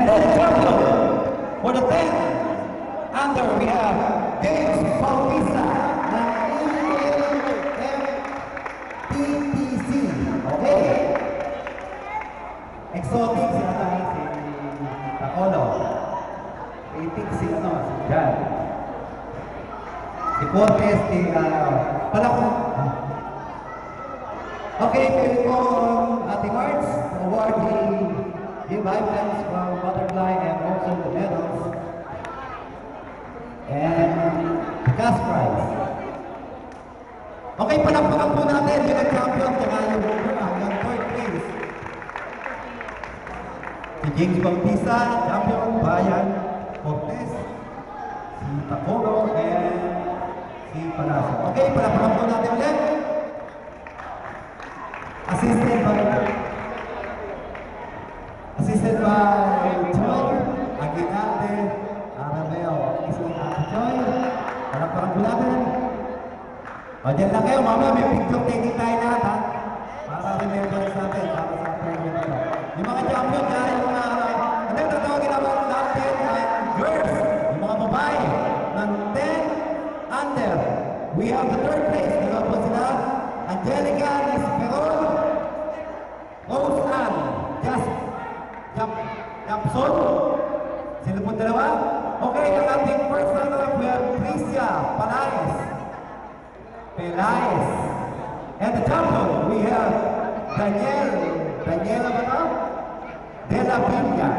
then the champion for the 10 under, we have James Bautista ng EMTTC. Okay. Exotic si Takolo. Epic si si Jan. Si Cortez, Palakong. Okay, pwede po Ate Marts to award the items from Butterfly and also the medals and the cash prize. Okay, palakpakan po natin yung champion hanggang third place. Si James Bautista, champion, Bayan, Cortez, si Takoro, and si Palacio. Okay, palakpakan po natin ulit. Assisted by Joy Aguinalde Arabeo. Isi Ate Joy. Palakpakan po natin. O, dyan lang kayo. Mama, may picture taking tayo lahat, ha? Para remembrance natin. Para sa premium ito. Yung mga champion dyan, yung mga tatawagin naman natin girls. Yung mga babae ng 10 under. We have the third place. Dalawa po sila. Angelica Nisperon, Rose Ann, Jampson. Sila po dalawa. Okay, ang ating first runner-up, we have Tricia Pelaez. And the champion, we have Daniela De La Villa.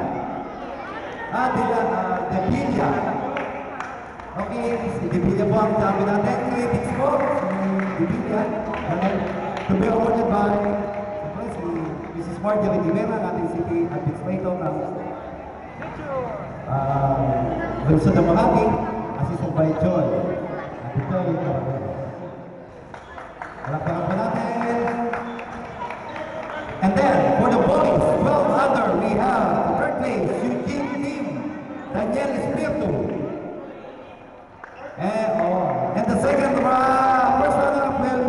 De Villa. Okay, si De Villa po ang champion natin. Critics po, si De Villa. To be awarded by Mrs. Marjorie Rivera, ang ating city administrator ng Lungsod ng Makati, assisted by Joy. At ito ay palakpakan po natin. And then, for the boys, 12 under, we have the third place, Eugene Lim, Daniel Espiritu. And the second first runner-up will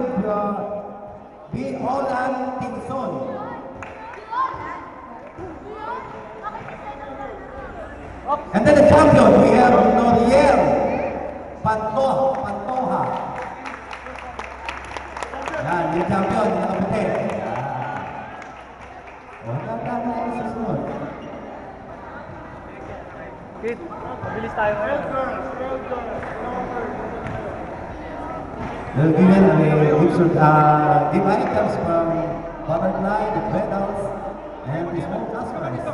be Olan Tinson. And then the champion, we have Noriel Pantoja. Yan, yung champion, yung nakaputi. Tama yung susunod. Kit, mabilis tayo ngayon. They'll give items from Butterfly, the medals, and the small cash prize.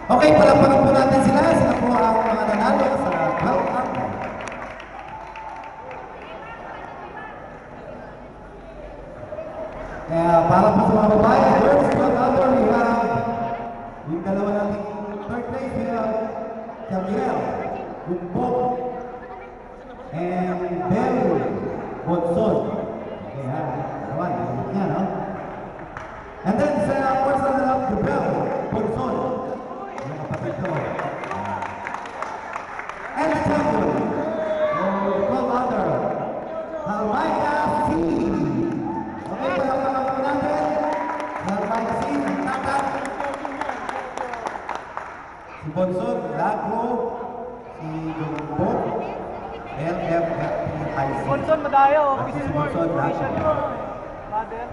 Okay, palakpakan po natin sila. Sila po ang mga nanalo sa 12 under. Kaya para po sa mga babae, girls, 12 under, we have yung dalawa natin third place, we have Gabriel Gumbog and Bel Bonson. Okay, ha? Naman, yan, no? And then sa first runner-up, Bel Bonson. Yung kapatid ko. And the champion, 12 under, Halmaika C. Okay, palakpakan po natin. Halmaika C, ang tatat. Si Bonson, Lagro, si Gumbog, LFFPIC. Bonson, madayo. Si Bonson, Lagro. Mother.